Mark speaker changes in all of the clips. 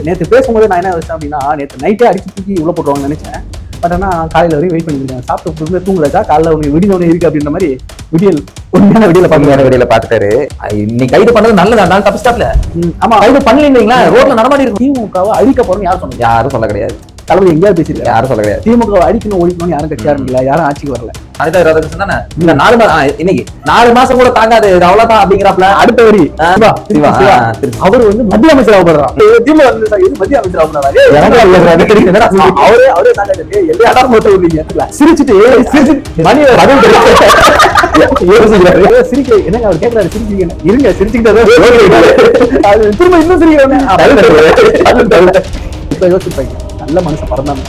Speaker 1: நேற்று பேசும்போது நான் என்ன வச்சேன் அப்படின்னா, நேற்று நைட்டே அடிச்சு தூக்கி உள்ள போட்டுருவாங்கன்னு நினைச்சேன். பட் ஆனால் காலையில் வரையும் வெயிட் பண்ணிருக்கேன். சாப்பிட்டு தூங்குறதா காலைல உனக்கு விடிஞ்சவனே இருக்கு அப்படின்ற மாதிரி உண்மையான
Speaker 2: விடியல பாத்துட்டாரு. இன்னைக்கு கைது பண்ணது நல்லதா? தப்பிச்சாப்ல. ஆமா, கைது பண்ணலீங்களா? ரோட்ல நடமாடி இருக்கும்.
Speaker 1: திமுகவை அழிக்க போறோம்னு யாரும் சொன்னாங்க?
Speaker 2: யாரும் சொல்ல கிடையாது.
Speaker 1: தலைவர் எங்கேயாவது பேசிருக்காரு?
Speaker 2: யாரும் சொல்ல கிடையாது.
Speaker 1: திமுக அடிக்கணும் ஒழிக்கணும்னு யாரும் கட்சி ஆரம்பிக்கல, யாரும் ஆட்சிக்கு வரல.
Speaker 2: இந்த 4 மாசம் கூட தாங்காது, அவ்வளவுதான் அப்படிங்கிறாப்ல.
Speaker 1: அடுத்த வரி அவரு வந்து மத்திய அமைச்சர் ஆகப்படுறான். திமுக மத்திய அமைச்சர் ஆகப்படுறாரு. அவரே சிரிச்சுட்டு சிரிக்க என்னங்க அவர் கேட்கிறாரு, சிரிச்சீங்க இருங்க, சிரிச்சுக்கிட்டு திரும்ப இன்னும் சிரிக்கிறேன். இப்ப யோசிப்பாங்க, நல்ல மனுஷன் பறந்தாங்க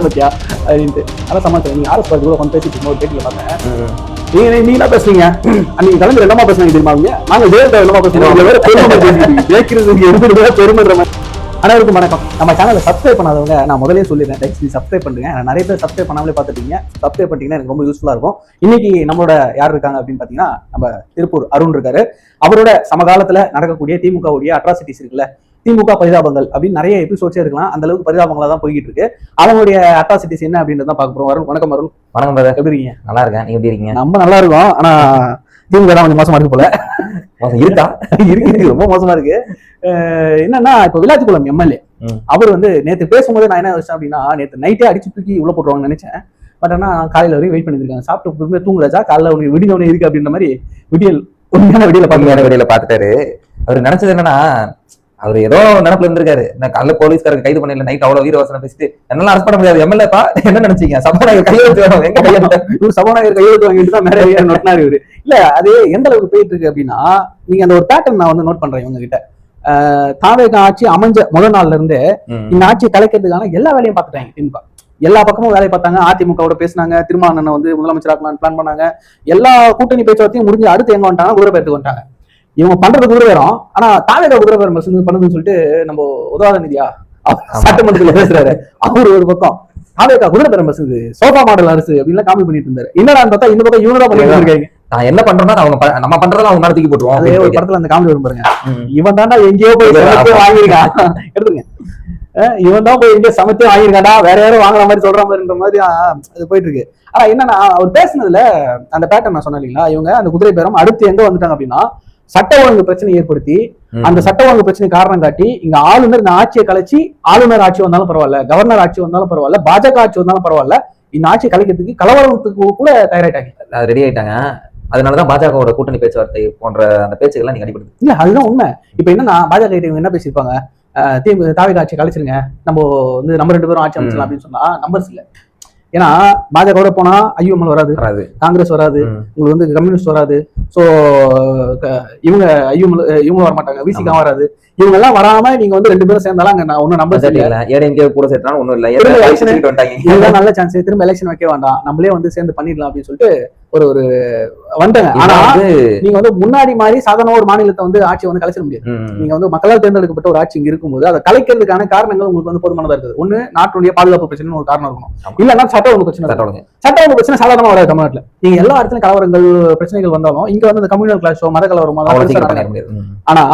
Speaker 1: பத்தியா அப்படின்ட்டு. அதான் சமாச்சாரம். நீங்க ஆர்எஸ் பார்த்து கூட கொஞ்சம் பேசிட்டு ஒரு பேட்டியில பார்த்தேன். நீங்க என்ன பேசுறீங்க? அன்னைக்கு கலைஞர் என்னமா பேசுறாங்க தெரியுமா? நாங்க ஜெயலலிதா என்னமா பேசுறோம், ஜெயிக்கிறதுக்கு எடுத்துட்டு பெருமைன்ற மாதிரி. அனைவருக்கும் வணக்கம். நம்ம சேனலை சப்ஸ்கிரைப் பண்ணாதவங்க நான் முதலே சொல்லிடுறேன், தயவுசெய்து சப்ஸ்கிரைப் பண்ணுங்க. நிறைய பேர் சப்ஸ்கிரைப் பண்ணாமலே பார்த்துட்டீங்க. சப்ஸ்கிரைப் பண்ணிட்டீங்கன்னா எனக்கு ரொம்ப யூஸ்ஃபுல்லா இருக்கும். இன்னைக்கு நம்மளோட யார் இருக்காங்க அப்படின்னு பாத்தீங்கன்னா, நம்ம திருப்பூர் அருண் இருக்காரு. அவரோட சமகாலத்துல நடக்கக்கூடிய திமுகவுடைய அட்ராசிட்டிஸ் இருக்குல்ல, திமுக பரிதாபங்கள் அப்படின்னு நிறைய எபிசோட்ஸே இருக்கலாம். அந்த அளவுக்கு பரிதாபங்களா தான் போய்கிட்டு இருக்கு. அவங்களுடைய அட்ராசிட்டிஸ் என்ன அப்படின்றத பார்க்க போறோம். அருண் வணக்கம். அருண்
Speaker 2: வணக்கம் பிரதர், எப்படி இருக்கீங்க? நல்லா இருக்கேன், நீங்க எப்படி இருக்கீங்க?
Speaker 1: நம்ம நல்லா இருக்கோம். ஆனா திமுக தான் கொஞ்சம் மோசமா இருக்கு போல.
Speaker 2: இருக்கா?
Speaker 1: இருக்கு, ரொம்ப மோசமா இருக்கு. என்னன்னா, இப்ப விளாத்திக்குளம் எம்எல்ஏ அவர் வந்து நேற்று பேசும்போது நான் என்ன வச்சேன் அப்படின்னா, நேற்று நைட்டே அடிச்சு தூக்கி உள்ள போட்டுருவாங்கன்னு நினைச்சேன். பட் ஆனா காலையில வரையும் வெயிட் பண்ணிருக்காங்க. சாப்பிட்டு தூங்குறதா காலைல உனக்கு விடிஞ்சவனே இருக்கு அப்படின்ற மாதிரி உண்மையான
Speaker 2: விடியல பாத்துட்டாரு. அவர் நினைச்சது என்னன்னா, அவர் ஏதோ நினைப்புல இருந்திருக்காரு. காலைல போலீஸ்காரங்க கைது பண்ணல, நைட் அவ்வளவு வீரவசனம் பேசிட்டு என்னெல்லாம் அரெஸ்ட் பண்ண முடியாது. எம்எல்ஏப்பா என்ன நினைச்சீங்க? சபாநாயகர் கையெழுத்து வேணும், எங்க கையெழுத்து? சபாநாயகர் கையெழுத்து வாங்கிட்டு தான் நிறைய நோட்டினாரு இவரு. இல்ல அது எந்த அளவுக்கு போயிட்டு இருக்கு அப்படின்னா, நீங்க அந்த ஒரு பேட்டர்ன் நான் வந்து நோட் பண்றேன் இவங்க கிட்ட. தாவேக ஆட்சி அமைஞ்ச முதல் நாள்ல இருந்து இந்த ஆட்சியை கலைக்கிறதுக்கான எல்லா வேலையும் பார்த்துட்டாங்க திமுக. எல்லா பக்கமும் வேலையை பார்த்தாங்க. அதிமுகவோட பேசினாங்க, திருமாவளவனை வந்து முதலமைச்சராக்கலாம்னு பிளான் பண்ணாங்க. எல்லா கூட்டணி பேச்சுவார்த்தையும் முடிஞ்சு அடுத்து எங்க வந்துட்டாங்க? குதிரை பேரத்துக்கு வந்துட்டாங்க. இவங்க பண்றது குதிரை பேரம். ஆனா தாவேக குதிரை பேரம் பண்ணுதுன்னு சொல்லிட்டு நம்ம உதவாத நிதியா சட்டமன்றத்துல பேசுறாரு. அவரு ஒரு பக்கம் தாவேக குதிரை பேரம் பசுது, சோபா மாடல் அரசு அப்படின்னு காமெடி பண்ணிட்டு இருந்தாரு. என்னடான்னு பார்த்தா இந்த பக்கம் இவங்க தான் பண்ணிட்டு இருக்காங்க. நான் என்ன பண்றேன்னா, அவங்க நம்ம பண்றதா அவங்க மேல தூக்கி போட்டுருவோம்.
Speaker 1: அதே ஒரு படத்துல அந்த காமெடி வரும் பாருங்க, இவன் தாண்டா எங்கேயோ போய் வாங்கிருக்கான், எடுத்துங்க, இவன் தான் போய் எங்கேயோ சமைச்சே வாங்கிருக்காண்டா, வேற யாரும் வாங்குற மாதிரி சொல்ற மாதிரின்ற மாதிரி அது போயிட்டு இருக்கு. ஆனா என்னன்னா, அவர் பேசுனதுல அந்த பேட்டர்ன் நான் சொன்னேன் இல்லைங்களா, இவங்க அந்த குதிரை பேரம் அடுத்து எங்க வந்துட்டாங்க அப்படின்னா, சட்ட ஒழுங்கு பிரச்சனை ஏற்படுத்தி அந்த சட்ட ஒழுங்கு பிரச்சனை காரணம் காட்டி இங்க ஆளுநர் இந்த ஆட்சியை கலைச்சி, ஆளுநர் ஆட்சி வந்தாலும் பரவாயில்ல, கவர்னர் ஆட்சி வந்தாலும் பரவாயில்ல, பாஜக ஆட்சி வந்தாலும் பரவாயில்ல, இந்த ஆட்சியை கலைக்கிறதுக்கு கலவரத்துக்கு கூட தயாராயிட்டாங்க,
Speaker 2: ரெடி ஆயிட்டாங்க. அதனாலதான் பாஜகவோட கூட்டணி பேச்சுவார்த்தை போன்ற அந்த பேச்சுக்கெல்லாம் நீங்க அடிப்படுது.
Speaker 1: இல்ல அதுதான் உண்மை. இப்ப என்னன்னா, பாஜக என்ன பேசியிருப்பாங்க, தாவேக ஆட்சி கலைச்சிருங்க, நம்ம வந்து நம்ம 2 பேரும் ஆட்சி அமைச்சலாம் அப்படின்னு சொன்னா நம்பர்ஸ் இல்ல. ஏன்னா பாஜக போனா ஐயூஎம்எல் வராது, காங்கிரஸ் வராது, உங்களுக்கு வந்து கம்யூனிஸ்ட் வராது, சோ இவங்க ஐயூஎம்எல் இவங்க வர மாட்டாங்க, விசிகா வராது. இவங்க எல்லாம் வராம நீங்க வந்து 2 பேரும் சேர்ந்தாலும் அங்க ஒன்னும் நம்பர் இல்ல.
Speaker 2: ஏடிஎம்கே கூட சேர்த்தாலும் ஒண்ணும் இல்ல,
Speaker 1: இதுதான் நல்ல சான்ஸ், திரும்ப எலெக்ஷன் வைக்க வேண்டாம், நம்மளே வந்து சேர்ந்து பண்ணிடலாம் அப்படின்னு சொல்லிட்டு ஒரு வந்தாங்க. ஆனா நீங்க வந்து முன்னாடி மாதிரி சாதாரண ஒரு மாநிலத்தை வந்து ஆட்சியை வந்து கலைச்சிட முடியாது. நீங்க வந்து மக்களால் தேர்ந்தெடுக்கப்பட்ட ஒரு ஆட்சி இங்க இருக்கும்போது அதை கலைக்கிறதுக்கான காரணங்கள் உங்களுக்கு வந்து போதுமானதா இருக்குது. ஒண்ணு, நாட்டுடைய பாதுகாப்பு பிரச்சனை ஒரு காரணம் இருக்கணும், இல்லன்னா சட்ட ஒழுங்கு பிரச்சனை. சட்ட ஒழுங்கு பிரச்சனை சாதாரணமா வராது தமிழ்நாட்டுல. நீங்க எல்லா இடத்துலயும் கலவரங்கள் பிரச்சனைகள் வந்தாலும் இங்க வந்து இந்த கம்யூனல் கிளாஷோ மத கலவரமோ. ஆனா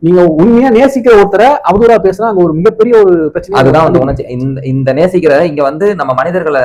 Speaker 1: நீங்க உண்மையா நேசிக்கிற ஒருத்தரை அவதூறா பேசினா அங்க ஒரு மிகப்பெரிய ஒரு பிரச்சனை.
Speaker 2: அதுதான் வந்து இந்த நேசிக்கிற இங்க வந்து நம்ம மனிதர்கள்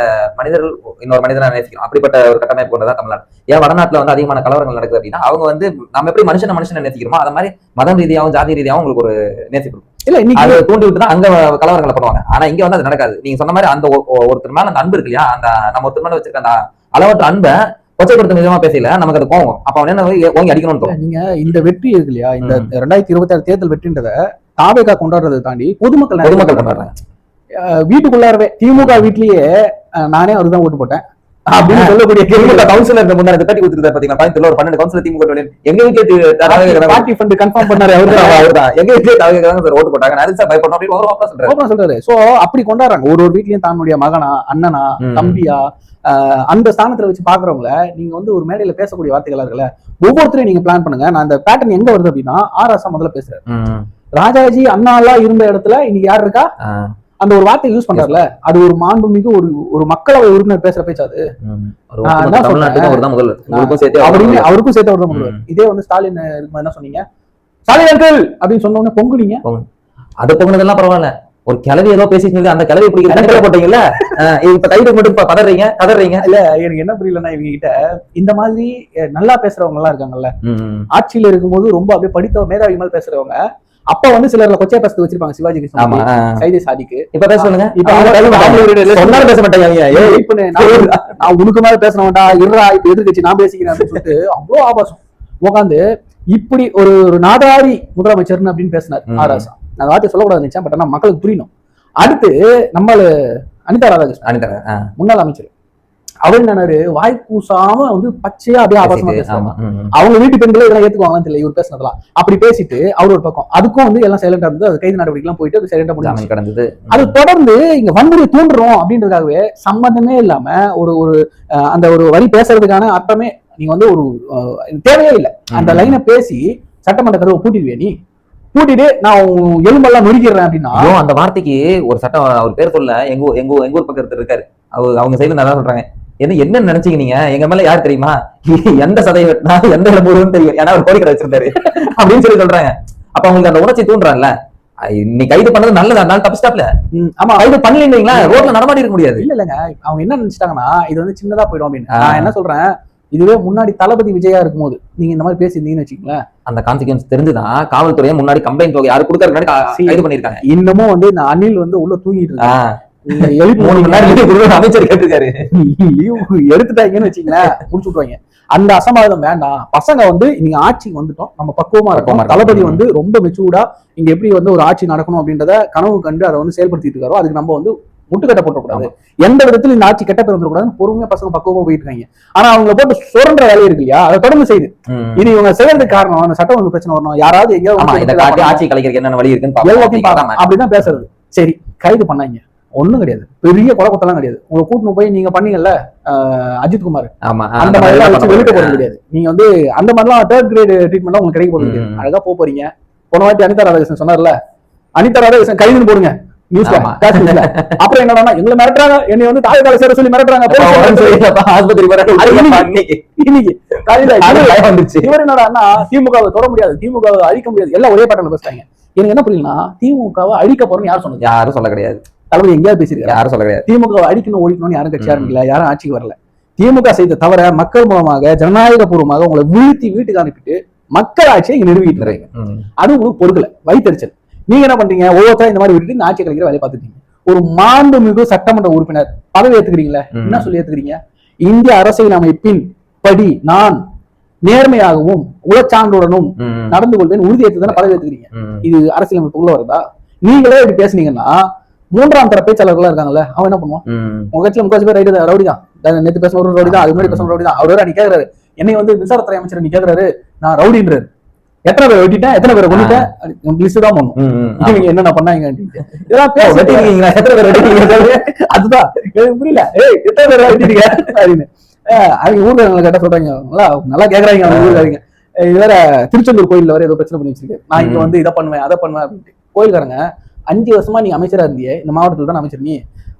Speaker 2: இன்னொரு மனிதனா நேசிக்கிறோம். அப்படிப்பட்ட ஒரு கட்டமைப்பு கொண்டதான் தமிழ்நாடு. ஏன் வடநாட்டுல வந்து அதிகமான கலவரங்கள் நடக்குது அப்படின்னா, அவங்க வந்து நம்ம எப்படி மனுஷனை நேசிக்கிறோமோ அது மாதிரி மதம் ரீதியாகவும் ஜாதி ரீதியாகவும் உங்களுக்கு ஒரு நேசிப்பு இல்ல, இன்னைக்கு தூண்டி விட்டு தான் அங்க கலவரங்களை பண்ணுவாங்க. ஆனா இங்க வந்து அது நடக்காது. நீங்க சொன்ன மாதிரி அந்த ஒருத்தர் மேல அந்த அன்பு இருக்கு இல்லையா, அந்த நம்ம ஒருத்தர் மேல வச்சிருக்க அந்த அளவற்ற அன்பை கொச்சைப்படுத்த விதமா பேசல, நமக்கு அது கோவம். அப்ப அவன் என்ன ஓங்கி அடிக்கணும்னு. நீங்க
Speaker 1: இந்த வெற்றி இருக்கு இல்லையா, இந்த 2026 தேர்தல் வெற்றின்றத தாவேகா கொண்டாடுறதை தாண்டி பொதுமக்கள்
Speaker 2: கொண்டாடுறாங்க.
Speaker 1: வீட்டுக்குள்ளாரவே திமுக வீட்லயே நானே அவருதான் ஓட்டு போட்டேன் அப்படின்னு சொல்லக்கூடிய
Speaker 2: திமுக கவுன்சிலர் முன்னாடி தட்டி கொடுத்துருக்காரு பாத்தீங்கன்னா, பாயிண்ட்ல ஒரு 12 கவுன்சிலர் திமுக எங்க வீட்டுல
Speaker 1: பார்ட்டி ஃபண்ட் கன்ஃபார்ம் பண்ணாரு அவருதான்.
Speaker 2: எங்க வீட்டுல தாவேகா ஓட்டு போட்டாங்க, நான் பயப்படணும் அப்படின்னு
Speaker 1: சொல்றாரு. சோ அப்படி கொண்டாடுறாங்க. ஒரு வீட்லயும் தன்னுடைய மகனா, அண்ணனா, தம்பியா, அந்த ஸ்தானத்துல வச்சு பாக்குறவங்கள நீங்க வந்து ஒரு மேடையில பேசக்கூடிய வார்த்தைகளா இருக்குல்ல, ஒவ்வொருத்தரையும் நீங்க பிளான் பண்ணுங்க. நான் அந்த பேட்டர்ன் எங்க வருது அப்படின்னா, ஆராசா முதல்ல பேசுறாரு, ராஜாஜி அண்ணா எல்லாம் இருந்த இடத்துல இன்னைக்கு யாரு இருக்கா, அந்த ஒரு வார்த்தை யூஸ் பண்றாருல, அது ஒரு மாண்புமிகு ஒரு மக்களவை உறுப்பினர் பேசுற பேச்சு. அது அவருக்கும் சேர்த்து அவர் தான். இதே வந்து ஸ்டாலின் என்ன சொன்னீங்க, ஸ்டாலின் அங்கிள் அப்படின்னு சொன்ன உடனே பொங்குனீங்க.
Speaker 2: அது போனதெல்லாம் பரவாயில்ல, ஒரு கிளவி ஏதோ பேசிட்டு இருக்கு, அந்த கிளவி பிடிக்கிற போட்டீங்கல்ல, இப்ப கைது மட்டும் கதறீங்க.
Speaker 1: இல்ல எனக்கு என்ன புரியலன்னா, இவங்க கிட்ட இந்த மாதிரி நல்லா பேசுறவங்க எல்லாம் இருக்காங்கல்ல, ஆட்சியில இருக்கும்போது ரொம்ப அப்படியே படித்த மேதாவி மாதிரி பேசுறவங்க, அப்ப வந்து சிலர்ல கொச்சையா பேச வச்சிருப்பாங்க. சிவாஜி கிருஷ்ணன், சைதை சாதிக்கு.
Speaker 2: இப்ப பேச சொல்லுங்க.
Speaker 1: பேச மாட்டாங்க. நான் உனக்கு மேல பேசணும்டா, இருடா இப்ப எதிர்கட்சி நான் பேசிக்கிறேன் அப்படின்னு சொல்லிட்டு அவ்வளவு ஆபாசம் உட்காந்து இப்படி ஒரு நாடாரி முதலமைச்சர் அப்படின்னு பேசினார் ஆராசா. நான் வார்த்தை சொல்லக்கூடாது நினைச்சேன், பட் ஆனா மக்களுக்கு புரியணும். அடுத்து நம்மள அனிதா ராதாகிருஷ்ணன், முன்னாள் அமைச்சர், அவர் என்னன்னாரு, வாய் கூசாம வந்து பச்சையா அப்படியே ஆபாசமா பேசுவாங்க. அவங்க வீட்டு பெண்களே இதெல்லாம் ஏத்துக்குவாங்கன்னு தெரியல இவர் பேசினதெல்லாம். அப்படி பேசிட்டு அவர் ஒரு பக்கம், அதுக்கும் வந்து எல்லாம் சைலண்டா இருந்து அது கைது நடவடிக்கை எல்லாம் போயிட்டு அது சைலண்டா முடிஞ்சு கிடந்தது. அது தொடர்ந்து இங்க வன்முறை தூண்டுறோம் அப்படின்றதுக்காகவே சம்பந்தமே இல்லாம ஒரு ஒரு அந்த ஒரு வரி பேசுறதுக்கான அர்த்தமே நீங்க வந்து ஒரு தேவையே இல்லை. அந்த லைனை பேசி சட்டமன்ற கதவை பூட்டிடுவே, நீ பூட்டிட்டு நான் எலும்பெல்லாம் நொறுக்கிறேன் அப்படின்னா
Speaker 2: அந்த வார்த்தைக்கு ஒரு சட்டம் அவர் பேர் சொல்ல எங்க ஊர் பக்கத்துல இருக்காரு, அவங்க சைடுல நல்லா சொல்றாங்க. என்ன நினைச்சீங்க நீங்க, எங்க மேல யார் தெரியுமா, எந்த சதையை வெட்டினா எந்த இளம்பூருன்னு தெரியும், ஏன்னா அவர் கோரிக்கை வச்சிருந்தாரு அப்படின்னு சொல்றாங்க. அப்ப அவங்களுக்கு அந்த உணர்ச்சி தூண்டுறான்ல, நீ கைது பண்ணது நல்லதா, நான் தப்பிச்சிட்டாப்ல. ஆமா, கைது பண்ணலீங்களா, ரோட்ல நடமாடி இருக்க முடியாது.
Speaker 1: இல்லங்க, அவங்க என்ன நினைச்சிட்டாங்கன்னா இது வந்து சின்னதா போயிடும் அப்படின்னு. நான் என்ன சொல்றேன், இதுவே முன்னாடி தளபதி விஜயா இருக்கும்போது நீங்க இந்த மாதிரி பேசியிருந்தீங்கன்னு வச்சுக்கீங்களேன்,
Speaker 2: அந்த கான்சிக்வன்ஸ் தெரிஞ்சுதான் காவல்துறையை முன்னாடி கம்ப்ளைண்ட் தொகை யாரு கொடுக்கறது கைது பண்ணிருக்காங்க.
Speaker 1: இன்னமும் வந்து இந்த அணில் வந்து உள்ள தூங்கிட்டு இருக்காங்க.
Speaker 2: அமைச்சர் கேட்டிருக்காரு,
Speaker 1: எடுத்துட்டாங்கன்னு வச்சுங்களேன், முடிச்சு விட்டுருவாங்க. அந்த அசம்பாவிதம் வேண்டாம். பசங்க வந்து நீங்க ஆட்சிக்கு வந்துட்டோம், நம்ம பக்குவமா இருக்கோம், தளபதி வந்து ரொம்ப மெச்சூர்டா இங்க எப்படி வந்து ஒரு ஆட்சி நடக்கணும் அப்படின்றத கனவு கண்டு அதை வந்து செயல்படுத்திட்டு இருக்காரோ, அதுக்கு நம்ம வந்து முட்டுக்கட்ட போட்டக்கூடாது, எந்த விதத்துல இந்த ஆட்சி கெட்ட பேர் வந்துடக்கூடாது, பொறுமையா பசங்க பக்குவமா போயிட்டு இருக்காங்க. ஆனா அவங்க போட்டு சுரண்ட வேலை இருக்கு இல்லையா, அதை தொடர்ந்து செய்யுது. இது இவங்க செய்யறதுக்கு காரணம் அந்த சட்டம் ஒழுங்கு பிரச்சனை வரணும், யாராவது எங்கேயாவது
Speaker 2: ஆட்சி கலைக்கிறதுக்கு என்னென்ன வழி இருக்குன்னு
Speaker 1: எல்லாத்தையும் அப்படிதான் பேசுறது. சரி, கைது பண்ணாங்க, ஒண்ணும் கிடையாது, பெரிய கொலக்கொத்தெல்லாம் கிடையாது. உங்களை கூட்டின்னு போய் நீங்க பண்ணீங்கல்ல அஜித்குமார், அந்த மாதிரி எல்லாம் வச்சு வெளிக்க போறது கிடையாது. நீங்க வந்து அந்த மாதிரிலாம் தேர்ட் கிரேட் ட்ரீட்மெண்ட் உங்களுக்கு கிடைக்க போறது கிடையாது. அழகா போறீங்க. போன வாட்டி அனிதா ராதாகிருஷ்ணன் சொன்னார்ல, அனிதா ராதாகிருஷ்ணன் கைதுன்னு போடுங்க நியூஸ்ல. அப்புறம் என்னன்னா எங்களை மிரட்டுறாங்க, என்னை வந்து தாய்கால சேர சொல்லி மிரட்டுறாங்க. இவர் என்னடா திமுகவை தொட முடியாது, திமுகவை அழிக்க முடியாது, எல்லாம் ஒரே பாட்டில் பேசுறாங்க. எனக்கு என்ன புரியலன்னா, திமுகவை அழிக்க போறோம்னு யாரும் சொன்னது,
Speaker 2: யாரும் சொல்ல கிடையாது.
Speaker 1: தளபதி எங்கேயாவது பேசிருக்காரு,
Speaker 2: யாரும் சொல்ல கிடையாது.
Speaker 1: திமுக அடிக்கணும் ஒழிக்கணும்னு யாரும் கட்சியா இருக்கல, யாரும் ஆட்சிக்கு வரல. திமுக செய்த தவிர மக்கள் மூலமாக ஜனநாயக பூர்வமாக உங்களை வீழ்த்தி வீட்டுக்கு அனுப்பிட்டு மக்கள் ஆட்சியை இங்க நிறுவிட்டு அது உங்களுக்கு பொறுக்கல, வைத்தறிச்சல். நீங்க என்ன பண்றீங்க, ஒவ்வொருத்தரும் இந்த மாதிரி விட்டுட்டு இந்த ஆட்சி கலைக்கிற வேலையை பார்த்துட்டீங்க. ஒரு மாண்புமிகு சட்டமன்ற உறுப்பினர் பதவி ஏத்துக்கிறீங்களா, என்ன சொல்லி ஏத்துக்கிறீங்க, இந்திய அரசியல் அமைப்பின் படி நான் நேர்மையாகவும் உளச்சான்றுடனும் நடந்து கொள்வேன் உறுதி ஏற்றுதானே பதவி ஏத்துக்கிறீங்க. இது அரசியல் அமைப்புக்குள்ள வருதா? நீங்களே இப்படி பேசுனீங்கன்னா மூன்றாம் தர பேச்சாளர்கள் இருக்காங்கல்ல, அவன் என்ன பண்ணுவான், உங்க கட்சியில முக்காசி பேர் ரைடு ரவுடி தான், நேற்று பேச ஒரு ரவுடி தான், அது மாதிரி பேச ரவுடி தான். அவர் வேற நீ கேட்கிறாரு, என்னை வந்து மின்சாரத்துறை அமைச்சர் நீ கேட்கிறாரு, நான் ரவுடின்றாரு. எத்தனை பேரை வெட்டிட்டேன், எத்தனை பேரை கொண்டுட்டேன், லிஸ்ட் தான் பண்ணும். நீங்க என்னென்ன பண்ணாங்க அதுதான் எனக்கு புரியல. ஏய் எத்தனை பேரை வெட்டிட்டீங்க அப்படின்னு அவங்க ஊர்ல கேட்ட சொல்றாங்க, நல்லா கேக்குறாங்க அவங்க ஊருக்காரங்க. இது வேற திருச்செந்தூர் கோயில்ல வர ஏதோ பிரச்சனை பண்ணி வச்சிருக்கேன், நான் இங்க வந்து இதை பண்ணுவேன் அதை பண்ணுவேன் அப்படின்ட்டு. கோயில்காரங்க 5 வருஷமா நீங்க அமைச்சரா இருந்தீங்க, இந்த மாவட்டத்துல தான் அமைச்சர், நீ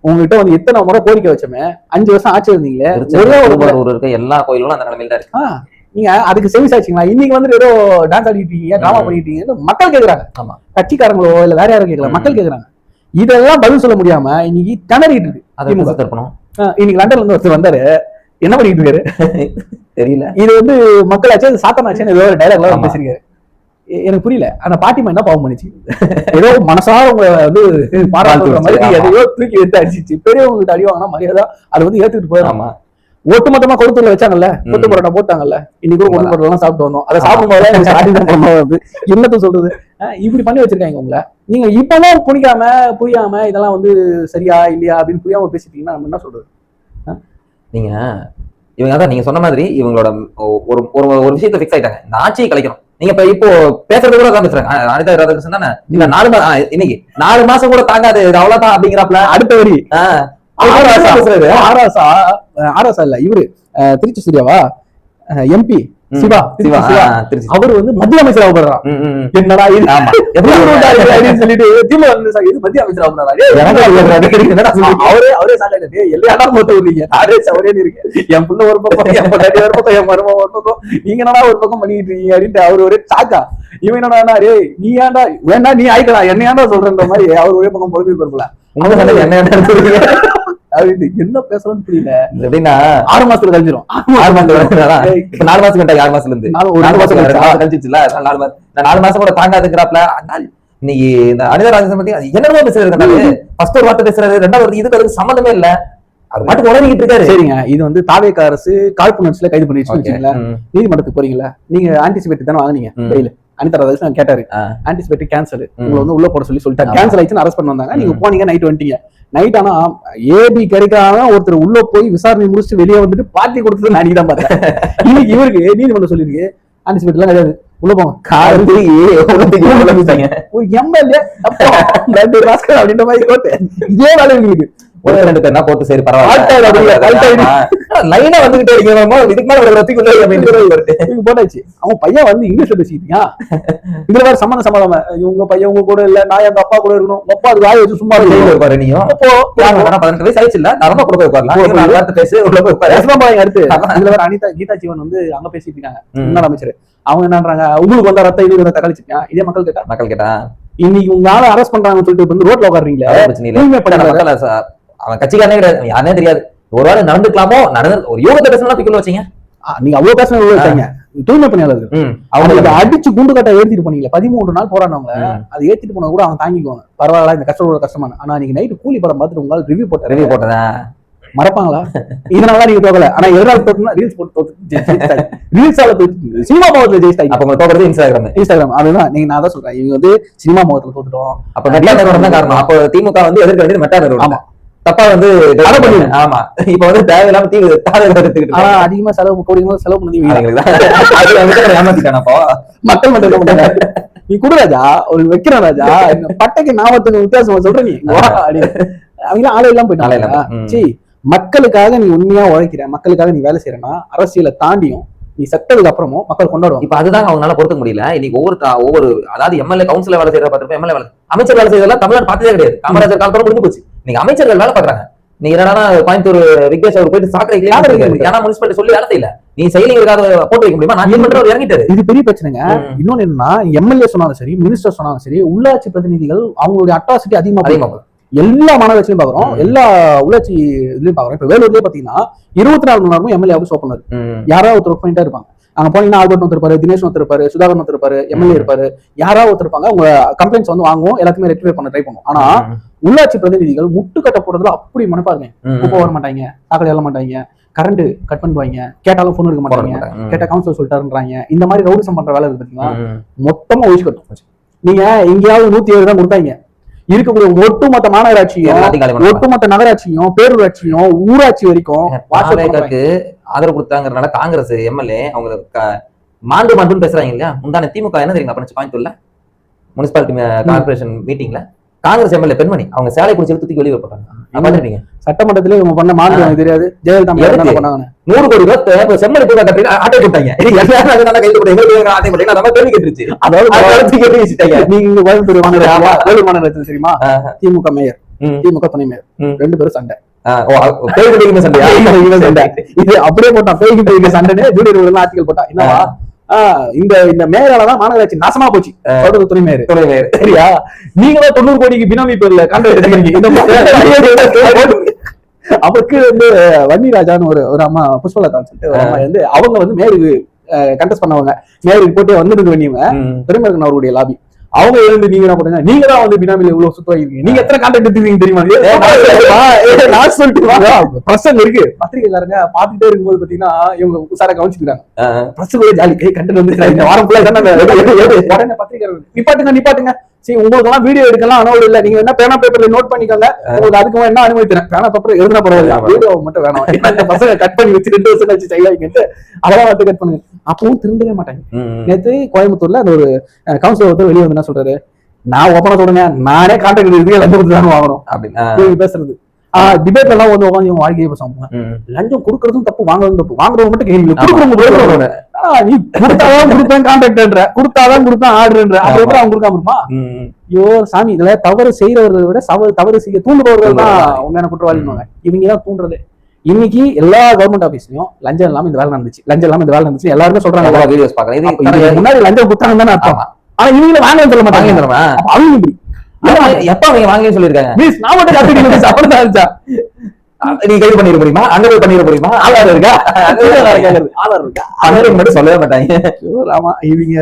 Speaker 1: உங்ககிட்ட வந்து எத்தனை முறை கோரிக்கை வச்சோமே, 5 வருஷம் ஆட்சி இருந்தீங்களே, ஒரே ஒரு இருக்க எல்லா கோயிலும் அந்த நிலைமையில இருக்கு. நீங்க அதுக்கு செவி சாய்ச்சிங்களா? இன்னைக்கு வந்து ஏதோ டான்ஸ் ஆடிட்டு இருக்கீங்க, டிராமா பண்ணிட்டு இருக்கீங்க, மக்கள் கேக்குறாங்க. ஆமா, கட்சிக்காரங்களோ இல்ல வேற யாரும் கேட்கல, மக்கள் கேக்குறாங்க. இதெல்லாம் பதில் சொல்ல முடியாம இன்னைக்கு திணறிட்டு இருக்கு. இன்னைக்கு லண்டன்ல இருந்து ஒருத்தர் வந்தாரு, என்ன பண்ணிட்டு இருக்காரு தெரியல. இது வந்து மக்களாச்சு சாத்தனாச்சுன்னு ஏதோ ஒரு டைலாக்ல பேசிருக்காரு, எனக்கு புரியல. ஆனா பாட்டிமா என்ன பாவம் பண்ணிச்சு, ஏதோ மனசார உங்களை வந்து பாராட்டுற மாதிரி எதையோ தூக்கி எடுத்து அடிச்சிச்சு. பெரியவங்க கிட்ட அடிவாங்கன்னா மரியாதை அதை வந்து ஏத்துக்கிட்டு போயிடாமா. ஒட்டுமொத்தமா கொளுத்தூர்ல வச்சாங்கல்ல, கொத்து பரோட்டா போட்டாங்கல்ல, இன்னைக்கு கொத்து பரோட்டா எல்லாம் சாப்பிட்டு வந்தோம். அதை சாப்பிடும்போது என்னத்த சொல்றது, இப்படி பண்ணி வச்சிருக்காங்க உங்களை. நீங்க இப்பதான் புரியாம இதெல்லாம் வந்து சரியா இல்லையா அப்படின்னு புரியாம பேசிட்டீங்கன்னா நம்ம என்ன சொல்றது?
Speaker 2: நீங்க இவங்க அதான் நீங்க சொன்ன மாதிரி இவங்களோட ஒரு விஷயத்த பிக்ஸ் ஆயிட்டாங்க, இந்த ஆட்சியை கலைக்கணும். நீங்க இப்போ பேசுறது கூட தான் பேசுறாங்க, அனிதா ராதாகிருஷ்ணன் தானே, இந்த 4 4 மாசம் கூட தாங்காது அவ்வளவுதான் அப்படிங்கிறாப்ல. அடுத்த வரி ஆராசா இல்ல, இவரு திருச்சி சூர்யாவா எம்பி
Speaker 1: சிவா
Speaker 2: சிவா
Speaker 1: சிவா
Speaker 2: திருச்சி.
Speaker 1: அவர் வந்து மத்திய அமைச்சர் ஆகப்படுறான். என்னடா இது
Speaker 2: ஆமா எப்படி
Speaker 1: அப்படின்னு சொல்லிட்டு திமுக வந்து இது மத்திய அமைச்சர் ஆகப்படுறாரு. அவரே சாக்காட்டு எல்லையாடா மொத்தம் விடுறீங்க, நானே சவரேன்னு இருக்கேன், என் புள்ள ஒரு பக்கம், என் பொண்டாட்டி ஒரு பக்கம், என் மருமக ஒரு பக்கம், நீங்க என்னடா ஒரு பக்கம் பண்ணிட்டு இருக்கீங்க அப்படின்ட்டு அவர் ஒரே சாக்கா. இவன் என்னடா ரே நீ ஏன்டா வேணா நீ ஆயிக்கலாம் என்ன ஏன்டா சொல்றன்ற மாதிரி அவர் ஒரே பக்கம் பொறுப்பு இருப்பல. என்ன பேசுறோம்னு புரியல.
Speaker 2: எப்படின்னா
Speaker 1: 6 மாசத்துல கழிஞ்சிரும்.
Speaker 2: 6 மாசம் 4 மாசம் கண்டா 6 மாசத்துல இருந்து 4 மாசம் கழிச்சிச்சுல 4 மாசம் கூட தாண்டாதுங்கிறாப்ல. இன்னைக்கு இந்த அனிதா ராஜேந்திரன் பத்தி என்னென்ன பேசுறாரு, ஃபர்ஸ்ட் ஒரு வார்த்தை பேசுறாரு, ரெண்டாவது இதுக்கு அதுக்கு சம்மந்தமே இல்ல, அது பாட்டுக்கு உடனிக்கிட்டு இருக்காரு.
Speaker 1: சரிங்க, இது வந்து தாவேக அரசு காழ்ப்புணர்ச்சியில கைது பண்ணிடுச்சு வச்சுங்களா, நீதிமன்றத்துக்கு போறீங்களா, நீங்க ஆன்டிசிபேட் தானே வாங்குனீங்க பெயில். அனிதா ராஜேந்திரன் கேட்டாரு ஆன்டிசிபேட் கேன்சல், உங்களை வந்து உள்ள போட சொல்லிட்டாங்க, கேன்சல் ஆயிடுச்சுன்னு அரெஸ்ட் பண்ண வந்தாங்க. நீங்க போனீங்க, நைட் வந்துட்டீங்க. நைட் ஆனா ஏபி கிடைக்காம ஒருத்தர் உள்ள போய் விசாரணை முடிச்சுட்டு வெளியே வந்துட்டு பார்ட்டி கொடுத்தது நான் தான் பார்த்தேன். இன்னைக்கு இவருக்கு நீதிமன்றம் சொல்லிருக்கு ஆன்டிசிபேட் எல்லாம் கிடையாது, உள்ள போங்க ஒரு எம்எல்ஏ அப்படின்ற மாதிரி போட்டு இதே வேலை இருக்குது.
Speaker 2: ஒரு 2 பேர்னா போட்டு சரி பரவாயில்ல லைனா வந்துகிட்டே இருக்கீங்க, இதுக்கு மேல
Speaker 1: போட்டாச்சு. அவன் பையன் வந்து இங்கிலீஷ்ல பேசிக்கிட்டீங்க, இதுல வேற சம்மந்தம் உங்க பையன் உங்க கூட இல்ல, நான் எங்க அப்பா கூட இருக்கணும், அப்பா அது வாய வச்சு சும்மா
Speaker 2: இருப்பாரு. நீயும் 18 வயசு ஆயிடுச்சு இல்ல, நரம்பா கூட போய் உட்காரலாம், பேசு உள்ள போய் உட்காரு.
Speaker 1: அடுத்து இதுல வேற அனிதா கீதா ஜீவன் வந்து அங்க பேசிட்டு இருக்காங்க, முன்னாள் அமைச்சர். அவங்க என்னன்றாங்க, உங்களுக்கு வந்த ரத்த இது ரத்த கழிச்சிருக்கேன். இதே மக்கள் கேட்டா இன்னைக்கு உங்களால அரெஸ்ட் பண்றாங்கன்னு சொல்லிட்டு வந்து ரோட்ல உட்காருறீங்களா,
Speaker 2: அவன் கட்சிக்காரனே கிடையாது, யாருனே தெரியாது. ஒரு வேளை நடந்துக்கலாமோ ஒரு யோகத்தை பேசலாம் பிக்குள்ள வச்சீங்க,
Speaker 1: நீங்க அவ்வளவு பேச வச்சாங்க. தூய்மை பணியாளர்கள் அவங்களுக்கு அடிச்சு குண்டு கட்ட ஏற்றிட்டு போனீங்க, 13 நாள் போராடினவங்க அதை ஏற்றிட்டு போன கூட அவங்க தாங்கிக்குவாங்க, பரவாயில்ல இந்த கஷ்டத்தோட கஷ்டமான. ஆனா நீங்க நைட்டு கூலி படம் பார்த்துட்டு உங்களால் ரிவ்யூ போட்டேன் மறப்பாங்களா? இதனாலதான் நீங்க தோக்கல. ஆனா எதிரால் தோக்கணும் ரீல்ஸ் போட்டு ரீல்ஸால தோத்து சினிமா முகத்துல ஜெயிச்சிட்டாங்க.
Speaker 2: அப்ப தோக்குறது இன்ஸ்டாகிராம்.
Speaker 1: அதுதான் நீங்க நான் தான் சொல்றேன், இவங்க வந்து சினிமா முகத்துல தோத்துட்டோம்.
Speaker 2: அப்ப மெட்டா நிறுவனம் தான் காரணம். அப்ப திமுக வந்து எதிர்க்க வேண்டியது மெட்டா நிறுவனம். ஆமா தப்பா வந்து ஆமா இப்ப வந்து தேவையில்லாம
Speaker 1: அதிகமா செலவு செலவு பண்ணி
Speaker 2: ஏமாத்திட்டானப்போ மக்கள்
Speaker 1: மட்டும் நீ குடு ராஜா ஒரு வைக்கிற ராஜா பட்டைக்கு நாமத்துக்கு வித்தியாசமா சொல்ற நீ அவங்க ஆளையெல்லாம் போயிட்டாங்க. சரி மக்களுக்காக நீ உண்மையா உழைக்கிற, மக்களுக்காக நீ வேலை செய்யறனா அரசியலை தாண்டியும் நீ செத்ததுக்கு அப்புறமும் மக்கள் கொண்டாடுவாங்க.
Speaker 2: இப்ப அதுதான் அவங்களால பொறுத்த முடியல. இன்னைக்கு ஒவ்வொரு அதாவது எம்எல்ஏ கவுன்சிலர் வேலை செய்யற பார்த்திருப்போம், எம்எல்ஏ வேலை அமைச்சர் வேலை செய்யறதெல்லாம் தமிழ்நாடு பார்த்ததே கிடையாது. காமராஜர் காலத்தோட முடிஞ்சு போச்சு. நீங்க அமைச்சர்கள் வேலை பாக்குறாங்க. நீங்க என்னன்னா கோயம்புத்தூர் விக்னேஷ் அவர் போயிட்டு சாக்கடைக்கு ஏன்னா முனிசிபாலிட்டி சொல்லி வேலை செய்யல, நீ செயலிங்கிறதுக்காக போட்டு வைக்க முடியுமா? நான் பண்ற இறங்கிட்டாரு.
Speaker 1: இது பெரிய பிரச்சனைங்க. இன்னொன்னு என்னன்னா எம்எல்ஏ சொன்னாலும் சரி, மினிஸ்டர் சொன்னாலும் சரி, உள்ளாட்சி பிரதிநிதிகள் அவங்களுடைய அட்ராசிட்டி அதிகமா எல்லா மாநகராட்சியும் பாக்குறோம், எல்லா உள்ளாட்சி இதுலயும் பாக்குறோம். இப்ப வேலூர்லயே பாத்தீங்கன்னா 24 மணி நேரமும் எம்எல்ஏ ஆஃபீஸ் ஓப்பன் இருக்கு. யாராவது ஒருத்தர் ஒர்க் பண்ணிட்டே இருப்பாங்க. அங்க போனீங்கன்னா ஆல்பர்ட் ஒருத்தர் இருப்பாரு, தினேஷ் ஒருத்தர் இருப்பாரு, சுதாகர் ஒருத்தர் இருப்பாரு, எம்எல்ஏ இருப்பாரு, யாராவது ஒருத்தர் இருப்பாங்க. உங்க கம்ப்ளைண்ட்ஸ் வந்து வாங்குவோம், எல்லாத்தையுமே ரெக்டிஃபை பண்ண ட்ரை பண்ணுவோம். ஆனா உள்ளாட்சி பிரதிநிதிகள் முட்டுக்கட்ட போடுறதுல அப்படி மனப்பாருங்க. குப்பை வர மாட்டாங்க, சாக்கடை எழ மாட்டாங்க, கரண்ட் கட் பண்ணுவாங்க, கேட்டாலும் போன் எடுக்க மாட்டாங்க, கேட்டா கவுன்சிலர் சொல்லிட்டாருன்றாங்க. இந்த மாதிரி ரவுடிசம் பண்ற வேலை இருக்கு பாத்தீங்கன்னா மொத்தமா ஒழிச்சு கட்டும். நீங்க எங்கேயாவது 107 தான் கொடுத்தாங்க, இருக்கக்கூடிய ஒட்டுமொத்த மாநகராட்சியும் ஒட்டுமொத்த நகராட்சியும் பேரூராட்சியும் ஊராட்சி வரைக்கும்
Speaker 2: ஆதரவு கொடுத்தாங்கறதுனால காங்கிரஸ் எம்எல்ஏ அவங்க மாண்டு பேசுறாங்க இல்லையா? முந்தான திமுக என்ன தெரியுங்க பண்ணுச்சு கோயம்புத்தூர்ல முனிசிபாலிட்டி கார்பரேஷன் மீட்டிங்ல காங்கிரஸ் எம்எல்ஏ பெண்மணி அவங்க சேலை பிடிச்சி தூக்கி வெளியே போட்டாங்க.
Speaker 1: சட்டமன்றத்திலே இவங்க பண்ண மாநிலம் தெரியாது. ஜெயலலிதா
Speaker 2: 100 கோடி ரூபாய் செம்மணி பூங்கா கட்டி ஆட்டை போட்டாங்க.
Speaker 1: நீங்க கோயம்புத்தூர் மாநகராட்சி தெரியுமா? திமுக மேயர் திமுக துணை மேயர் 2 பேரும் சண்டை. இது அப்படியே போட்டான் பேய்க்கு சண்டைன்னு ஜூனியர் ஆர்டிகல் போட்டா. என்னவா இந்த மேயராலதான் மாநகராட்சி நாசமா போச்சு. துணை மேயர் சரியா? நீங்களும் 90 கோடிக்கு பினாமி பேர்ல அவருக்கு வந்து வன்னிராஜான்னு ஒரு அம்மா புஷ்பலதான்னு சொல்லிட்டு ஒரு அம்மா வந்து அவங்க வந்து மேயருக்கு கண்டெஸ்ட் பண்ணவங்க. மேயருக்கு போட்டு வந்துருக்கு வண்டியவங்க பெருமருக்கன் அவருடைய லாபி. அவங்க எழுந்து நீங்க என்ன பண்ணுங்க, நீங்க தான் வந்து பினாமில இவ்வளவு சுத்தம் நீங்க எத்தனை கான்டாக்ட் எடுத்துருக்கீங்க தெரியுமா? நான் சொல்லிட்டு பிரசங்க இருக்கு. பத்திரிகைக்காரங்க பாத்துட்டே இருக்கும்போது பாத்தீங்கன்னா இவங்க உசார கவனிச்சுக்கிறாங்க. பிரசங்க ஜாலி கண்டென்ட் வந்து இந்த வாரம் ஃபுல்லா உடனே பத்திரிகை நிப்பாட்டுங்க சரி உங்களுக்கு எல்லாம் வீடியோ எடுக்கலாம் அனோடு இல்ல, நீங்க என்ன பேனா பேப்பர்ல நோட் பண்ணிக்கோங்க, உங்களுக்கு அதுக்கு என்ன அனுமதி தரேன், பேனா பேப்பர் எழுதுனா பரவாயில்ல, வீடியோ மட்டும் வேணாம். இந்த பசங்க கட் பண்ணி வச்சு 2 வருஷம் கழிச்சு செய்யாங்க அதெல்லாம் வந்து கட் பண்ணுங்க. அப்பவும் திருந்தவே மாட்டாங்க. நேற்று கோயம்புத்தூர்ல அந்த ஒரு கவுன்சிலர் ஒருத்தர் வெளியே வந்து என்ன சொல்றாரு, நான் ஓப்பனா சொல்றேன், நானே கான்டாக்ட் இருக்கு லஞ்சம் தானே வாங்கணும் அப்படின்னு பேசுறது. டிபேட்ல எல்லாம் வந்து உட்காந்து வாழ்க்கையை பேசுவாங்க. லஞ்சம் கொடுக்கறதும் தப்பு, வாங்குறதும் தப்பு. வாங்குறவங்க மட்டும் கேள்வி கொடுக்குறவங்க நீ கொடுத்தாதான் கொடுப்பேன் கான்ட்ராக்டர்ன்ற, கொடுத்தாதான் கொடுப்பேன் ஆர்டர்ன்ற, அப்படி எப்படி அவன் கொடுக்காம இருப்பான்? ஐயோ சாமி, இதுல தவறு செய்யறவர்களை விட தவறு செய்ய தூண்டுபவர்கள் தான் உண்மையான குற்றவாளின்னு. இவங்க தான் தூண்டுறது. இன்னைக்கு எல்லா கவர்மெண்ட் ஆபீஸ்லயும் லஞ்சம் இல்லாம இந்த வேலை நடந்துச்சு எல்லாருமே சொல்றாங்க.
Speaker 2: வீடியோஸ் பாக்குறேன்.
Speaker 1: முன்னாடி லஞ்சம் கொடுத்தாங்க தானே அர்த்தம். ஆனா இவங்க வாங்க சொல்ல மாட்டாங்க. அவங்க இப்படி
Speaker 2: எப்ப அவங்க வாங்கன்னு சொல்லிருக்காங்க?
Speaker 1: நான் மட்டும் கத்துக்கிட்டு அப்படிதான் இருந்துச்சா?
Speaker 2: நீ கைது பண்ணிட முடியுமா? அங்க போய் பண்ணிட முடியுமா? ஆதார் இருக்கா?
Speaker 1: ஆதார் இருக்கா?
Speaker 2: ஆதார் மட்டும் சொல்லவே மாட்டாங்க.
Speaker 1: ஆமா, இவங்க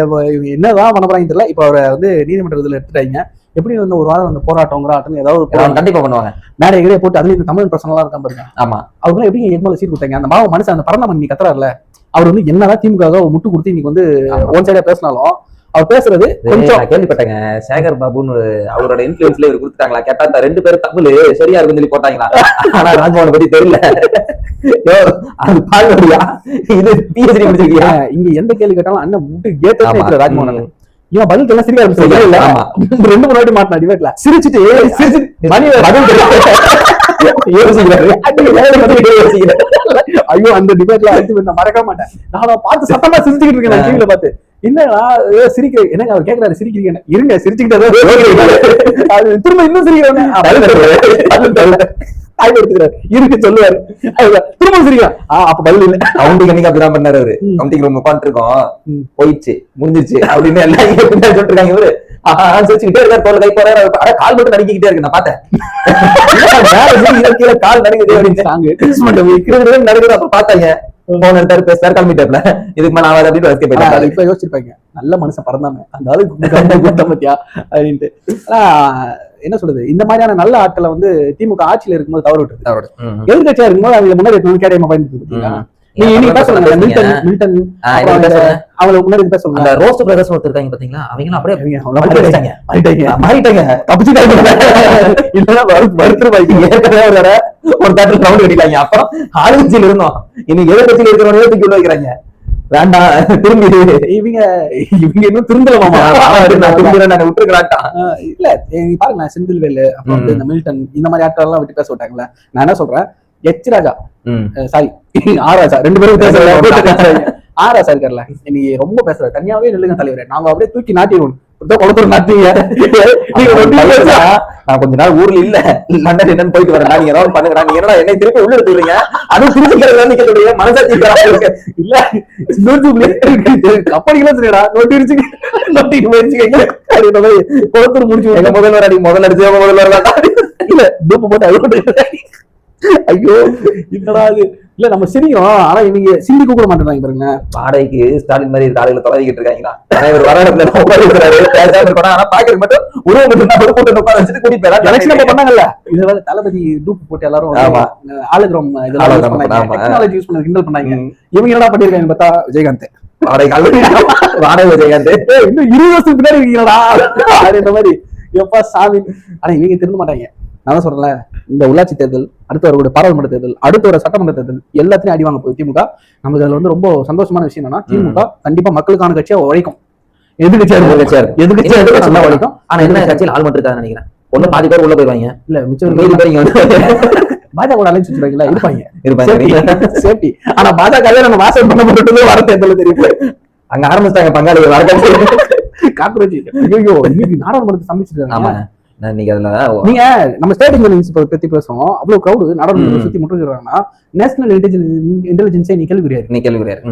Speaker 1: என்னதான் பண்ண போறாங்க தெரியல. இப்ப அவரை நீதிமன்றத்துல எடுத்துட்டாங்க. எப்படி ஒரு வாரம் அந்த போராட்டம் ஏதாவது
Speaker 2: கண்டிப்பா பண்ணுவாங்க.
Speaker 1: மேடைகளே போட்டு அதுல இந்த தமிழ் பிரச்சனை இருக்காம பாருங்க.
Speaker 2: ஆமா,
Speaker 1: அவருலாம் எப்படி எம்எல்ஏ சீட் கொடுத்தாங்க? அந்த மாவு மனுஷன் அந்த பரந்தாமன் நீ கத்துறாருல, அவர் என்னதான் திமுக முட்டு கொடுத்து இன்னைக்கு ஒன் சைடா பேசினாலும் அவர் பேசுறது கொஞ்சம்
Speaker 2: கேள்விப்பட்டேங்க. சேகர் பாபுன்னு அவரோட இன்ஃபுளுன்ஸ்ல இவர் கொடுத்துட்டாங்களா? கேட்டா 2 பேரும் தமிழ் சரியா இருக்குன்னு சொல்லி போட்டாங்களா? ஆனா ராஜ்மோகனை பத்தி தெரியல. அது பாருயா, இது பிஹெச்டி முடிச்சிருக்கியா?
Speaker 1: இங்க எந்த கேள்வி கேட்டாலும் அண்ணன் முட்டு கேட்ட ராஜ்மோகன் இவன் பதில் எல்லாம் சிரிக்க ஆரம்பிச்சு 2-3 வாட்டி மாட்டினா டிபேட்ல சிரிச்சுட்டு ஐயோ அந்த டிபேட்ல நான் மறக்க மாட்டேன். நான் பார்த்து சத்தமா சிரிச்சுக்கிட்டு இருக்கேன் டிவில பார்த்து. என்னடா சிரிக்கிறேன், என்னங்க அவர் கேட்கிறாரு சிரிக்கிறீங்க, இருங்க சிரிச்சுக்கிட்டே திரும்ப இன்னும் சிரிக்கிறேன் இருக்கு சொல்லுவாரு, திரும்ப சிரிக்கலாம். அப்ப பதில் இல்ல.
Speaker 2: கவுண்டிங் அன்னைக்கு அப்படிதான் பண்ணாரு அவரு. கவுண்டிங் ரூம் உட்காந்துருக்கோம், போயிடுச்சு முடிஞ்சிருச்சு அப்படின்னு எல்லாம் சொல்லிட்டு இருக்காங்க. இவரு சிரிச்சுக்கிட்டே இருக்காரு, தோல் கை போறாரு, கால் மட்டும் நடிக்கிட்டே இருக்கு. நான் பார்த்தேன் கால் நடுங்குது அப்படின்னு நடக்குது. அப்ப பார்த்தாங்க போன் எடுத்தாரு, பேசுறாரு, கிளம்பிட்டாப்ல. இதுக்கு மேல ஆகாது அப்படின்னு வசதி போயிட்டாரு.
Speaker 1: இப்ப யோசிச்சிருப்பாங்க, நல்ல மனுஷன் பறந்தாமே அந்த ஆளுக்கு பத்தியா அப்படின்ட்டு. என்ன சொல்றது, இந்த மாதிரியான நல்ல ஆட்களை திமுக ஆட்சியில இருக்கும்போது தவறு விட்டுருக்கு. எதிர்கட்சியா இருக்கும்போது அவங்க முன்னாடி கேடயமா பயன்படுத்தி நீங்க பேசுறாங்க மில்டன் அவங்களை முன்னாடி பேசுவாங்க.
Speaker 2: அந்த ரோஸ்ட் பிரதர்ஸ் ஒருத்தர் இருக்காங்க பாத்தீங்களா, அவங்க அப்படியே
Speaker 1: மாறிட்டாங்க தப்பிச்சுட்டாங்க. இல்லன்னா
Speaker 2: ஒரு தேட்டர் ரவுண்ட் கட்டிட்டாங்க. அப்புறம் ஆளுங்கட்சியில இருந்தோம், இன்னைக்கு எதிர்கட்சியில இருக்கிறவங்க தூக்கி உள்ள வைக்கிறாங்க. வேண்டாம் திரும்பி
Speaker 1: இவங்க இன்னும் திருந்தலமாமா
Speaker 2: நாங்க விட்டுருக்கலாட்டா.
Speaker 1: இல்ல பாருங்க, செந்தில்வேலு அப்புறம் இந்த மில்டன் இந்த மாதிரி ஆட்கள் எல்லாம் விட்டு பேச விட்டாங்களே. நான் என்ன சொல்றேன், எச் ராஜா சாரி ஆர் ராஜா 2 பேரும் ஆர் ராஜா இருக்காருல்ல, இன்னைக்கு ரொம்ப பேசுறாரு. தனியாவே நில்லுங்க தலைவரே, நாங்க அப்படியே தூக்கி நாட்டிடுவோம். குளத்தூர் நாட்டீங்க.
Speaker 2: நான் கொஞ்ச நாள் ஊர்ல இல்ல, லண்டன் என்னன்னு போயிட்டு வரேன், நீங்க ஏதாவது பண்ணுங்க. நீங்க என்ன என்னை திருப்பி உள்ள எடுத்துறீங்க? அதுவும் திருப்பி மனசாட்சி இல்ல கப்படிக்கலாம் சரிடா நோட்டிட்டு போயிருச்சுங்க. குளத்தூர் முடிச்சு எங்க முதல்வர் அடி முதல்ல அடிச்சு முதல்வர் இல்ல டூப்பு போட்டு ஐயோ என்னடா அது. இல்ல நம்ம சிரிக்கிறோம், ஆனா இவங்க சிந்திக்க கூட மாட்டேங்கிறாங்க பாருங்க. வாடகைக்கு ஸ்டாலின் மாதிரி காலையில தொலைவிக்கிட்டு இருக்காங்களா? வர இடத்துல ஆனா பாக்குறது மட்டும் உருவம் மட்டும் கூட்டம் உட்கார வச்சுட்டு கூட்டிட்டு போயிடலாம்.
Speaker 1: எலெக்ஷன் பண்ணாங்கல்ல, இதுல தளபதி டூப் போட்டு எல்லாரும் ஆளுகிறம் டெக்னாலஜி யூஸ் பண்ணி கிண்டல் பண்ணாங்க. இவங்க என்னடா பண்ணிருக்காங்க பார்த்தா விஜயகாந்த்
Speaker 2: வாடகை விஜயகாந்த்
Speaker 1: இன்னும் 20 வருஷத்துக்கு பின்னாடி இருக்கீங்களா அப்படின்ற மாதிரி. எப்பா சாமி. ஆனா இவங்க திருந்த மாட்டாங்க. நான் சொல்றேன், இந்த உள்ளாட்சி தேர்தல், அடுத்து வரக்கூடிய பாராளுமன்ற தேர்தல், அடுத்து வர சட்டமன்ற தேர்தல் எல்லாத்தையும் அடி வாங்க போகுது திமுக. நமக்கு அதுல ரொம்ப சந்தோஷமான விஷயம் என்னன்னா, திமுக கண்டிப்பா மக்களுக்கான கட்சியா உழைக்கும். எதிர்கட்சியா உழைக்கும்.
Speaker 2: ஆனா என்ன கட்சியில் ஆள் மட்டும் இருக்காதுன்னு நினைக்கிறேன். ஒண்ணு பாதி பேர் உள்ள போயிருவாங்க,
Speaker 1: இல்ல மிச்சம் பாஜக அலைன்ஸ் வச்சிருக்காங்களா இருப்பாங்க சேஃப்டி. ஆனா பாஜக நம்ம வாசல் பண்ண போட்டு வர தேர்தல் தெரியும்.
Speaker 2: அங்க ஆரம்பிச்சிட்டாங்க பங்காளிகள் வர
Speaker 1: காக்ரோச். ஐயோ இன்னைக்கு நாடாளுமன்றத்தை சமைச்சிருக்காங்க.
Speaker 2: நீங்க
Speaker 1: நம்ம ஸ்டேட் இன்டெலிஜென்ஸ் பத்தி பேசுறோம், அவ்வளவு கிரௌடு நாடாளுமன்றத்தை சுத்தி முட்டுறாங்கன்னா நேஷனல் இன்டெலிஜென்ஸே நீ கேள்விக்குறியாரு.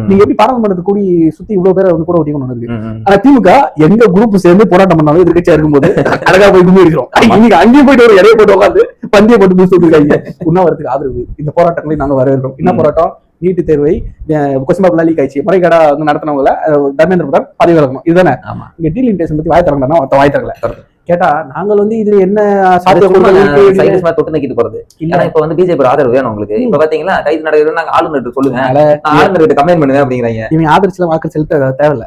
Speaker 1: நீங்க எப்படி பாராளுமன்றத்தை கூடி சுத்தி இவ்வளவு பேரை கூட ஒட்டிக்கணும் இருக்கு. ஆனா திமுக எங்க குரூப் சேர்ந்து போராட்டம் பண்ணாலும் எதிர்கட்சியா இருக்கும்போது அழகா போய் கும்பி இருக்கிறோம். இன்னைக்கு அங்கேயும் போயிட்டு ஒரு இடையே போட்டு உட்காந்து பந்தியை போட்டு பூசிட்டு இருக்காங்க. உண்ணாவிரத்துக்கு ஆதரவு. இந்த போராட்டங்களையும் நாங்க வரவேற்கிறோம். என்ன போராட்டம்? நீட்டு தேர்வை கொஸ்டின் பேப்பர் லீக் ஆயிடுச்சு, முறைகேடா நடத்தினவங்கள தர்மேந்திர பிரதான் பதவி விலகணும். இதுதானே இங்க டீலிமிட்டேஷன் பத்தி வாய் தரங்கன்னா ஒருத்த வாய் தரல. கேட்டா நாங்கள் இது என்ன
Speaker 2: தொட்டு நக்கிட்டு போறது. ஏன்னா இப்ப பிஜேபி ஆதரவு வேணும் உங்களுக்கு. இப்ப பாத்தீங்களா கைது நடக்குது, நாங்க ஆளுநர் சொல்லுங்க, ஆளுநர் கமெண்ட் பண்ணுங்க அப்படிங்கிறாங்க.
Speaker 1: இவங்க ஆதரிச்சுல வாக்கு செலுத்த தேவையில்ல,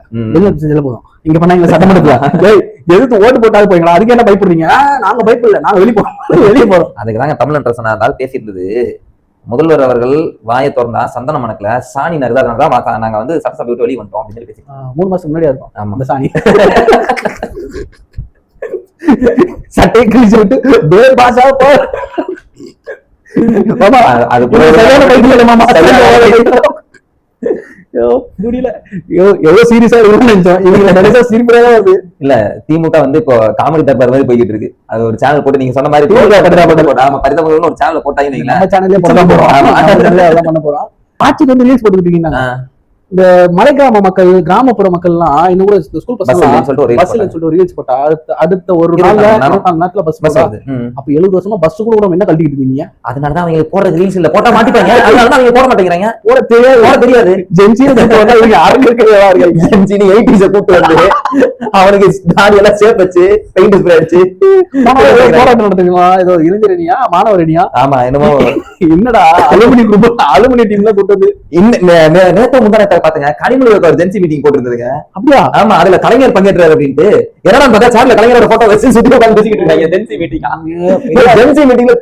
Speaker 1: செல்ல போதும். இங்க பண்ணாங்க சட்டமன்றத்துல எதுக்கு ஓட்டு போட்டாலும் போய்ங்களா, அதுக்கு என்ன பயப்படுறீங்க? நாங்க பயப்படல, நாங்க வெளியே போறோம்.
Speaker 2: அதுக்குதாங்க தமிழன் ரசனா இருந்தாலும் பேசியிருந்தது. முதல்வர் அவர்கள் வாயை திறந்தா சந்தன மணக்கல சாணி நறுதான் நாங்க சட்டசபை விட்டு வெளியே வந்துட்டோம் அப்படின்னு சொல்லி
Speaker 1: 3 மாசம் முன்னாடியா இருக்கும். ஆமா, அந்த சாணி சட்டையை கிழிச்சு விட்டு பேர் பாஷா போ. ஐயோ முடியல. ஐயோ எவ்வளவு சீரியஸா இருக்கும்னு நினைச்சோம். இவங்க நினைச்சா சிரிப்பா வருது.
Speaker 2: இல்ல திமுக வந்து இப்போ காமெடி தர்பார் மாதிரி போய்கிட்டு இருக்கு. அது ஒரு சேனல் போட்டு நீங்க சொன்ன மாதிரி பரிதாபங்கள் ஒரு சேனல் போட்டாங்கன்னு வைங்களேன்.
Speaker 1: நம்ம சேனல்லே போட போறோம். அதெல்லாம் பண்ண போறோம். ஆட்சிக்கு வந்து ரீல்ஸ் போட்டுக்கிட்டு இருக்கீங்க. இந்த மலைக்கிராம மக்கள், கிராமப்புற மக்கள் எல்லாம் இன்னும் கூட ஸ்கூல் பஸ்ல சொல்லிட்டு ஒரு ரீல்ஸ் போட்டா அடுத்த ஒரு நாட்டுல பஸ் வருது. அப்ப 70 வருஷமா பஸ் கூட என்ன கழட்டிட்டு இருக்கீங்க? அதனாலதான் அவங்க போற ரீல்ஸ் இல்ல போட்டா மாட்டிப்பாங்க. அதனாலதான் அவங்க போட மாட்டேங்கிறாங்க. போட தெரியாது. ஜென்சின்னு ஜென்சினி 80s கூப்பிட்டு வந்து அவனுக்கு தாடி எல்லாம் சேப் வச்சு பெயிண்ட் ஸ்ப்ரே அடிச்சு போராட்டம் நடத்துக்கலாம். ஏதோ இளைஞரணியா மாணவரணியா? ஆமா என்னமோ என்னடா அலுமினி டீம்ல கூட்டது. நேற்று முந்தானத்தை பாத்துங்க கனிமொழி ஒரு ஜென்சி மீட்டிங் போட்டுருந்ததுங்க. அப்படியா? ஆமா அதுல கலைஞர் பங்கேற்றாரு அப்படின்ட்டு என்னடா பார்த்தா சேர்ல கலைஞரோட போட்டோ வச்சு சுத்தி உட்கார்ந்து பேசிக்கிட்டு இருக்காங்க. ஜென்சி மீட்டிங் ஜென்சி மீட்டிங்ல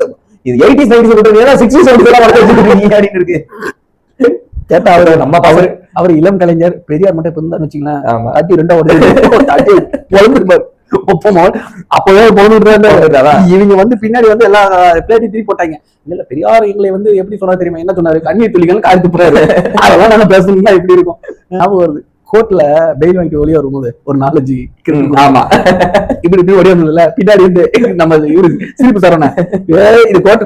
Speaker 1: இது 80s 90s போட்டு 60s 70s எல்லாம் வளர்த்து வச்சுக்கிட்டு அப்படின்னு இருக்கு. கேட்டா அவரு நம்ம அவர் இளம் கலைஞர் பெரியார் மட்டும் இப்ப இருந்தான்னு வச்சுங்களேன். அடி ரெண்டா பொழுந்துருப்பாரு. அப்பவே பொழுதுட்டு இவங்க வந்து பின்னாடி வந்து எல்லா பிளேட்டி திருப்பி போட்டாங்க. இல்ல பெரியார் எங்களை வந்து எப்படி சொன்னா தெரியுமா? என்ன சொன்னாரு? கண்ணீர் துளிகள் காய்த்து போறாரு. அதெல்லாம் நாங்க பேசணும்னா எப்படி இருக்கும்? ஞாபகம் வருது. கோர்ட்ல பெயில் வாங்கிட்டு வெளியே வரும்போது ஒரு 4-5 ஆமா இப்படி ஒரே இல்ல பின்னாடி வந்து நம்ம இவரு சிரிப்பு சரண இது கோர்ட்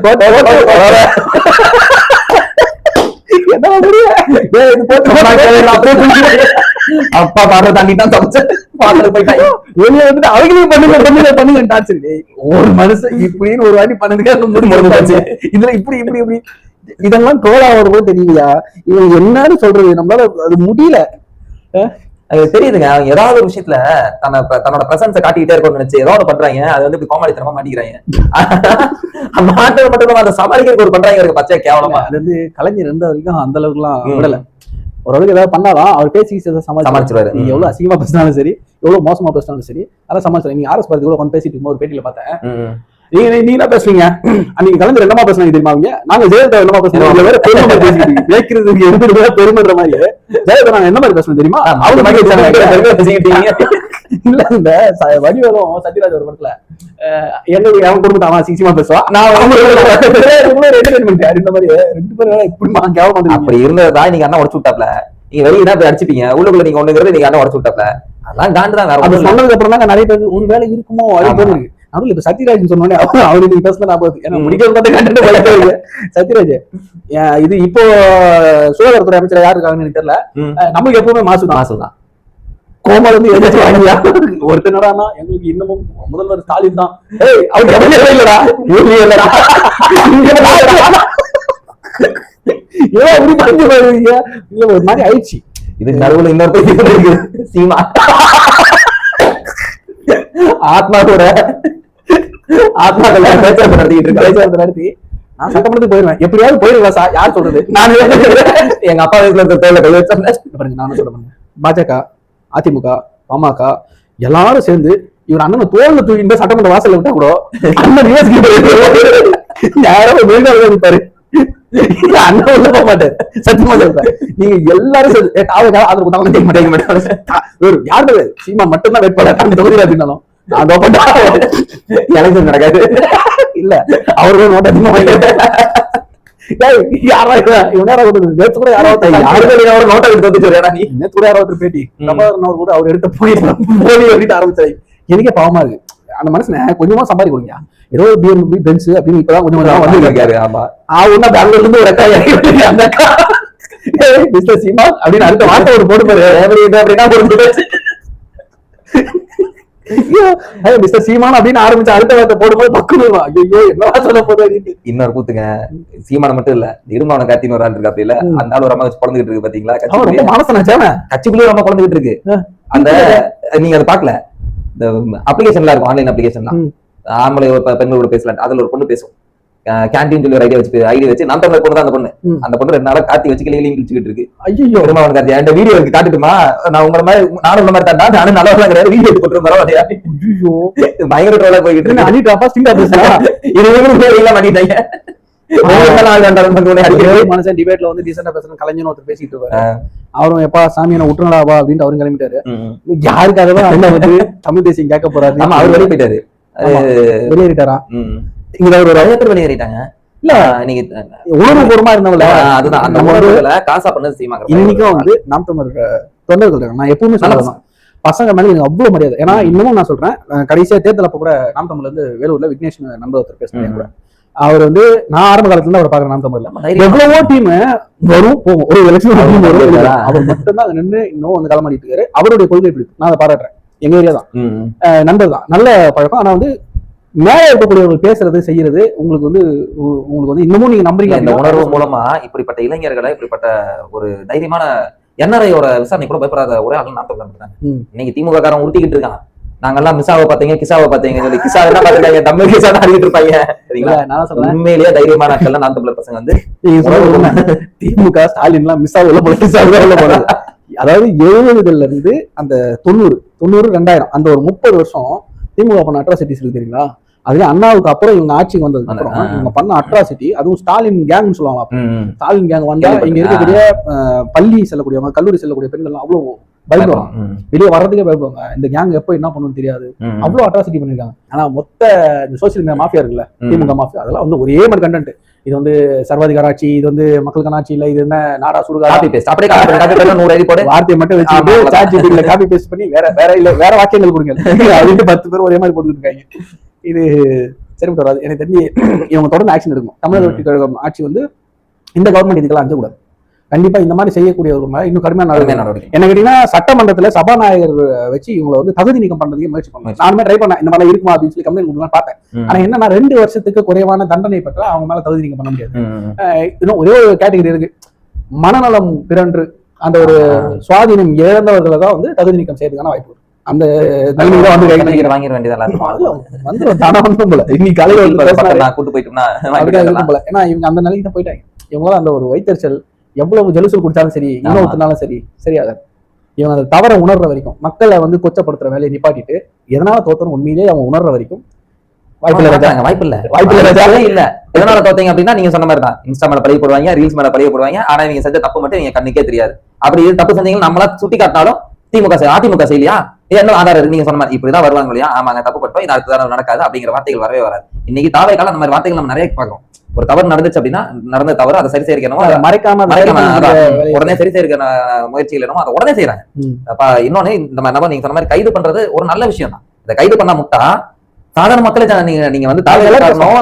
Speaker 1: அப்பா பாடுற தாண்டி தான் வெளியே வந்துட்டு அவங்களையும் பண்ணுங்க. ஒரு மனுஷன் இப்படின்னு ஒரு வாட்டி பண்ணதுக்கு இதுல இப்படி இப்படி இப்படி இதெல்லாம் கோலாவது கூட தெரியலையா? இவங்க என்னன்னு சொல்றது நம்மளால அது முடியல. தெரியுதுங்க அவங்க ஏதாவது ஒரு விஷயத்துல தன்னோட பிரசன்ஸை காட்டிக்கிட்டே இருக்கணும்னு நினைச்சு ஏதாவது பண்றாங்க. அது வந்து கோமாளித்தனமா மாட்டிக்கிறாங்க. மாட்டது மட்டும் அதை சமாளிக்கிறதுக்கு ஒரு பண்றாங்க இருக்கு பச்சை கேவலமா. அது வந்து கலைஞர் இருந்த வரைக்கும் அந்த அளவுக்கு எல்லாம் விடல. ஓரளவுக்கு ஏதாவது பண்ணாதான் அவர் பேசி சமாளிச்சிருவாரு. நீங்க எவ்வளவு அசிங்கமா பேசினாலும் சரி, எவ்வளவு மோசமா பேசினாலும் சரி, அதான் சமாளிச்சாரு. நீங்க ஆர்எஸ் பார்த்து கூட கொஞ்சம் பேசிட்டு இருக்கும் ஒரு பேட்டியில பார்த்தேன். நீங்க என்ன பேசுவீங்க? அன்னைக்கு கலைஞர் என்னமா பேசுனாங்க தெரியுமா? அவங்க நாங்க ஜெயலலிதா என்னமா பேசுறோம் வேற பெருமை பேசிக்கிறதுக்கு எதிர்ப்பு பெருமைன்ற மாதிரி ஜெயலலிதா நாங்க என்ன மாதிரி பேசணும் தெரியுமா? அவங்க இல்ல இந்த வடிவரும் சத்யராஜ் ஒரு படத்துல எங்களுக்கு அவன் குடும்பத்தை அவன் சிசிமா பேசுவான். நான் இந்த மாதிரி 2 பேரும் இப்படி அப்படி இருந்ததுதான் நீங்க அண்ணா உடச்சு விட்டாப்ல. நீங்க வெளியே போய் அடிச்சுப்பீங்க. உள்ளுக்குள்ள நீங்க ஒண்ணுங்கிறது நீங்க அண்ணா உடச்சு விட்டாப்ல. அதெல்லாம் காண்டு தான். அது சொன்னதுக்கு அப்புறம் தான் நிறைய பேருக்கு ஒரு வேலை இருக்குமோ அப்படின்னு இருக்கு. அவரு இப்ப சத்யராஜ் சொன்னோடனே அவரு நீங்க பேசல நான் முடிக்கிறது சத்யராஜ் இது இப்போ சுகாதாரத்துறை அமைச்சர் யாரு இருக்காங்கன்னு எனக்கு தெரியல. நமக்கு எப்பவுமே மாசுதான் கோமல் வந்து ஒருத்தனடா எங்களுக்கு இன்னமும் முதல்வர் ஸ்டாலின் தான். இல்லடா இல்ல ஒரு மாதிரி ஆயிடுச்சு. இது நடுவுல இன்னொரு சீமா ஆத்மாவோட நடத்தி நான் சட்டமன்றத்துக்கு போயிருவேன். எப்படியாவது போயிருவேன். யார் சொல்றது? நான் எங்க அப்பா வயசுல நானும் சொல்ல பாஜக அதிமுக பாமக எல்லாரும் சேர்ந்து இவர் அண்ணன் தோல்ல தூக்கி இந்த சட்டமன்ற வாசல்ல விட்டா கூட அண்ணன் யாரும் இருப்பாரு. அண்ணன் உள்ள போக மாட்டாரு. சத்தியமா சொல்றேன். நீங்க எல்லாரும் யாரு சீமா மட்டும்தான் வேட்பாளர் தொகுதி அப்படின்னாலும் எலெக்ஷன் நடக்காது. இல்ல அவரு நோட் அதிகமா எனக்கே பாவமா இருக்கு. அந்த மனுஷனை கொஞ்சமா சம்பாதி கொடுங்க. ஏதோ BMW பென்ஸ் அப்படின்னு இப்பதான் கொஞ்சம் வந்து ஆனா பெங்களூர்ல இருந்து ஒரு மிஸ்டர் சீமா அப்படின்னு அடுத்த வார்த்தை ஒரு போட்டு அப்படின்னா மிஸ்டர் சீமான் அப்படின்னு ஆரம்பிச்சு அடுத்த வார்த்தை போடும்போது பக்குனு ஐயோ என்ன சொல்ல போகுது. இன்னொரு கூத்துங்க சீமான மட்டும் இல்ல இருமான காத்தின்னு ஒரு ஆள் இருக்கு. அப்படி இல்ல அந்த ஆள் ஒரு அம்மா குழந்தைகிட்டு இருக்கு பாத்தீங்களா? மனசனாச்சா கட்சிக்குள்ளே ரொம்ப குழந்தைகிட்டு இருக்கு. அந்த நீங்க அதை பாக்கல இந்த அப்ளிகேஷன்லாம் இருக்கும் ஆன்லைன் அப்ளிகேஷன்லாம் ஆம்பளை பெண்களோட பேசலாம். அதுல ஒரு பொண்ணு பேசும் கேண்டீன் சொல்லி ஒரு ஐடியா வச்சு நான் தமிழ் பொண்ணு தான் அந்த பொண்ணு 2 நாளா காத்தி வச்சு கிளியிலையும் கிழிச்சுக்கிட்டு இருக்கு. ஐயோ பெருமாவன் கார்த்தி அந்த வீடியோ இருக்கு காட்டுட்டுமா? நான் உங்களை மாதிரி நானும் உள்ள மாதிரி தான் நானும் நல்லா கிடையாது வீடியோ போட்டு பரவாயில்லையா? ஐயோ பயங்கர ட்ரோலா போயிட்டு இருக்கு. அனிட்டா ஸ்டிங்கா பேசுறா எல்லாம் பண்ணிட்டாங்க. மனுஷன் டிபேட்ல வந்து டீசெண்டா பேசுறேன் கலைஞர் ஒருத்தர் பேசிட்டு இருப்பாரு. அவரும் எப்பா சாமி என்ன விட்டுருடாவா அப்படின்ட்டு அவரும் கிளம்பிட்டாரு. யாருக்காகவே அண்ணன் வந்து தமிழ் தேசியம் கேட்க போறாரு. அவர் வெளியே போயிட்டாரு. வெளியேறிட்டாரா? இங்க ஒரு 5 பேர் வெளியேறிட்டாங்க. இல்ல
Speaker 2: நீங்க
Speaker 1: உணர்வுபூர்வமா இருந்தவங்கள
Speaker 2: அதுதான் அந்த
Speaker 1: நம்ம
Speaker 2: உணர்வுகளை காசா பண்ணது செய்வாங்க.
Speaker 1: இன்னைக்கும் வந்து நாம் தமிழர் தொண்டர்கள் இருக்காங்க. நான் எப்பவுமே சொல்றேன் பசங்க மேல எனக்கு அவ்வளவு மரியாதை. ஏன்னா இன்னமும் நான் சொல்றேன், கடைசியா தேர்தல் அப்ப கூட நாம் தமிழ்ல இருந்து வேலூர்ல விக்னேஷ் நண்பர் ஒருத்தர் பேசுறேன் கூட. அவர் வந்து நான் ஆரம்ப காலத்துல இருந்து அவர் பாக்குறேன் நாம் தமிழ்ல எவ்வளவோ டீம் வரும் போகும், ஒரு எலெக்ஷன் அவர் மட்டும் தான் நின்று இன்னும் வந்து களமாடிட்டு இருக்காரு. அவருடைய கொள்கை பிடிப்பு நான் அதை பாராட்டுறேன். எங்க ஏரியா தான் நண்பர் தான், நல்ல பழக்கம். ஆனா வந்து மேல இருக்கக்கூடியவர்கள் பேசுறது செய்யறது உங்களுக்கு வந்து இன்னமும் நீங்க நம்புறீங்க.
Speaker 2: இந்த உணர்வு மூலமா இப்படிப்பட்ட இளைஞர்களை இப்படிப்பட்ட ஒரு தைரியமான என்ஆர்ஐயோட விசாரணை கூட பயப்படாத ஒரே ஆள் நாம் தமிழர் இருக்காங்க. இன்னைக்கு திமுக காரன் உருட்டிக்கிட்டு இருக்கான், நாங்கெல்லாம் மிஸ்ஸாவை பாத்தீங்க கிசாவை பாத்தீங்க சொல்லி கிசா என்ன பாத்துருக்காங்க, தமிழ் கிசா தான் அறிவிட்டு இருப்பாங்க. சரிங்களா? நான் சொல்றேன் உண்மையிலேயே தைரியமான ஆட்கள் நாம் தமிழர் பசங்க வந்து
Speaker 1: திமுக ஸ்டாலின் எல்லாம் மிஸ்ஸாவை உள்ள போடுறது. அதாவது 70ல இருந்து அந்த 90 2000 அந்த ஒரு 30 வருஷம் திமுக பண்ண அட்ராசிட்டிஸ் இருக்கு தெரியுங்களா? அதுல அண்ணாவுக்கு அப்புறம் இவங்க ஆட்சிக்கு வந்ததுக்கு அப்புறம் இவங்க பண்ண அட்ராசிட்டி, அதுவும் ஸ்டாலின் கேங்னு சொல்லுவாங்க. ஸ்டாலின் கேங் வந்தா இங்க இருக்கக்கூடிய பள்ளி செல்லக்கூடியவங்க, கல்லூரி செல்லக்கூடிய பெண்கள் அவ்வளவு பயப்படுவாங்க, வெளியே வர்றதுக்கே பயப்படுவாங்க. இந்த கேங் எப்போ என்ன பண்ணணும்னு தெரியாது, அவ்வளவு அட்ராசிட்டி பண்ணிருக்காங்க. ஆனா மொத்த இந்த சோசியல் மீடியா மாஃபியா இருக்குல்ல, திமுக மாஃபியா, அதெல்லாம் வந்து ஒரே மாதிரி கண்டென்ட். இது வந்து சர்வாதிகார ஆட்சி, இது வந்து மக்களுக்கான ஆட்சி இல்ல, இது என்ன நாடா சுடுகா வார்த்தையை மட்டும் வச்சுட்டு சாட் ஜிபிடில காப்பி பேஸ்ட் பண்ணி வேற வாக்கியங்கள் கொடுங்க அதுக்கு 10 பேர் ஒரே மாதிரி போட்டுட்டு இருக்காங்க. இது சரிப்பட்டு வராது. எனக்கு தெரிஞ்சு இவங்க தொடர்ந்து ஆக்ஷன் எடுக்கும். தமிழக வெற்றி கழகம் ஆட்சி வந்து இந்த கவர்மெண்ட் இதுக்கெல்லாம் அஞ்சக்கூடாது. கண்டிப்பா இந்த மாதிரி செய்யக்கூடியவங்க இன்னும் கடுமையான நடவடிக்கை. என்ன கேட்டீங்கன்னா சட்டமன்றத்துல சபாநாயகர் வச்சு இவங்களை வந்து தகுதி நீக்கம் பண்றதுக்கு முயற்சி பண்ணுவேன். நானுமே ட்ரை பண்ணேன், இந்த மாதிரி இருக்குமா அப்படின்னு சொல்லி கம்ப்ளைண்ட் கொடுக்கலாம் பார்த்தேன். ஆனா என்னன்னா 2 வருஷத்துக்கு குறைவான தண்டனை பெற்றா அவங்க மேல தகுதி நீக்கம் பண்ண முடியாது. இன்னும் ஒரே ஒரு கேட்டகரி இருக்கு, மனநலம் பிறன்று அந்த ஒரு சுவாதீனம் இழந்தவர்களை தான் வந்து தகுதி நீக்கம் செய்யறதுக்கான வாய்ப்பு இருக்கு. அந்த
Speaker 2: வாங்கிட வேண்டியதா
Speaker 1: இன்னைக்கு காலையில கூட்டு போயிட்டோம்னா ஏன்னா இவங்க அந்த நிலைக்கு தான் போயிட்டாங்க. இவங்களாம் அந்த ஒரு வைத்தறிச்சல் எவ்வளவு ஜெலுசல் குடிச்சாலும் சரி, இன்னொருத்தினாலும் சரி சரியாகாது. இவங்க அந்த தவறை உணர்ற வரைக்கும், மக்களை வந்து கொச்சப்படுத்துற வேலையை நிப்பாட்டிட்டு எதனால தோத்தணும் உண்மையிலேயே அவங்க உணர்ற வரைக்கும்
Speaker 2: வாய்ப்பு இல்ல. எதனால தோத்தீங்க அப்படின்னா நீங்க சொன்ன மாதிரி தான், இன்ஸ்டா மேல பழைய போடுவாங்க, ரீல்ஸ் மேல பழைய போடுவாங்க. ஆனா நீங்க செஞ்ச தப்பு மட்டும் நீங்க கண்ணுக்கே தெரியாது. அப்படி தப்பு செஞ்சீங்கன்னா நம்மளா சுட்டி காட்டினாலும் அதிமுக செய்யலையா, என்ன ஆதாரம் நீங்க சொன்ன மாதிரி இப்படிதான் வருவாங்க இல்லையா, ஆமாங்க தப்பு பட்டோம், இது அடுத்த நடக்காது அப்படிங்கிற வார்த்தைகள் வரவே வராது. இன்னைக்கு தாவே காலம் அந்த மாதிரி வார்த்தைகள் நம்ம நிறைய பார்க்கிறோம். ஒரு தவறு நடந்துச்சு அப்படின்னா நடந்த தவறு அதை சரி செய்யணும், மறைக்காம உடனே சரி செய்யற முயற்சிகள் என்னமோ அதை உடனே செய்யறாங்க. அப்ப இன்னொன்னு இந்த மாதிரி நீங்க சொன்ன மாதிரி கைது பண்றது ஒரு நல்ல விஷயம் தான். இந்த கைது பண்ணா முட்டா சாதாரண மக்களை நீங்க வந்து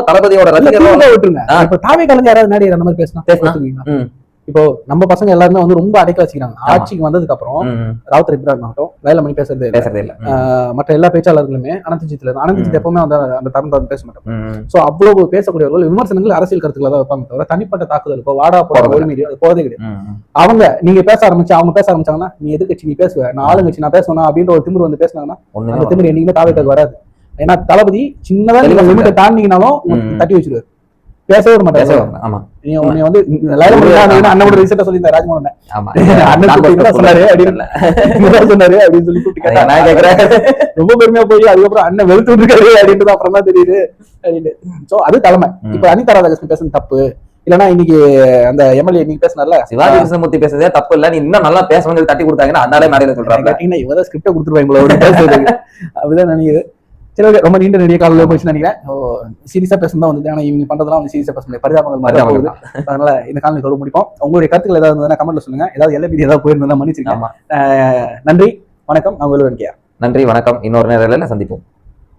Speaker 2: தளபதியோட
Speaker 1: விட்டுருங்க. தாவே கலந்து யாராவது நடிகர் அந்த மாதிரி பேசினா இப்போ நம்ம பசங்க எல்லாருமே வந்து ரொம்ப அடைக்க வச்சுக்கிறாங்க. ஆட்சிக்கு வந்ததுக்கு அப்புறம் ராவுத்தர் இப்ராஹிம் ஆகட்டும், வேலைமணி பேசுறதே இல்ல. மற்ற எல்லா பேச்சாளர்களுமே அனந்தஜித் எப்பவுமே வந்து அந்த தரம் பேச மாட்டோம். சோ அவ்வளவு பேசக்கூடியவர்கள் விமர்சனங்கள் அரசியல் கருத்துக்களை தான் வைப்பாங்க தவிர தனிப்பட்ட தாக்குதலுக்கோ வாடா போற ஒருமீடியோ அது போதே கிடையாது. அவங்க நீங்க பேச ஆரம்பிச்சாங்கன்னா நீ எதிர்கட்சி நீ பேசுவ, நான் ஆளுங்கட்சி நான் பேசணும் அப்படின்ற ஒரு திமிரு வந்து பேசினாங்கன்னா அந்த திமிரு என்னைக்குமே தாவேக்கு வராது. ஏன்னா தளபதி சின்னதா நீங்க லிமிட்டை தாண்டிங்கனாலும் தட்டி வச்சிருவாரு, பேசவே விட மாட்டேன். ஆமா நீ வந்து அண்ணனோட ரிசல்ட்ட சொல்லி ராஜ்மோகன் அண்ணன் சொன்னாரு அப்படின்னு சொல்லி ரொம்ப பெருமையா போய் அதுக்கப்புறம் அண்ணன் வெளுத்து இருக்காரு அப்படின்ட்டு அப்புறம் தான் தெரியுது அப்படின்னு. சோ அது தலைமை. இப்ப அனிதா ராதாகிருஷ்ணன் பேசுறது தப்பு இல்லன்னா இன்னைக்கு அந்த எம்எல்ஏ நீங்க பேசினார்ல
Speaker 2: சிவாஜி கிருஷ்ணமூர்த்தி பேசுறதே தப்பு இல்ல, நீ இன்னும் நல்லா பேசணும்னு தட்டி கொடுத்தாங்கன்னா அந்தாலே மேடையில சொல்றாங்க.
Speaker 1: கேட்டீங்கன்னா இவங்க ஸ்கிரிப்ட கொடுத்துருவாங்க அப்படிதான் நினைக்குது. சரி ஓகே, ரொம்ப நீண்ட நெடிய காலையில் போயிடுச்சு நினைக்கிறேன். சீரியஸா பேசணும் தான் வந்து, ஆனா இவங்க பண்றதுலாம் வந்து சீரியஸா பேச முடியாது, பரிதாபங்கள் மாதிரி போகுது. அதனால இந்த காலையில் இதோட முடிப்போம். உங்களுடைய கருத்துக்கள் ஏதாவது இருந்ததுன்னா கமெண்ட்ல சொல்லுங்க. ஏதாவது எல்லை மீறி ஏதாவது போயிருந்தா மன்னிச்சுக்கலாம். நன்றி, வணக்கம். நான் உங்களுடைய
Speaker 2: நன்றி, வணக்கம். இன்னொரு நேரில் சந்திப்போம்.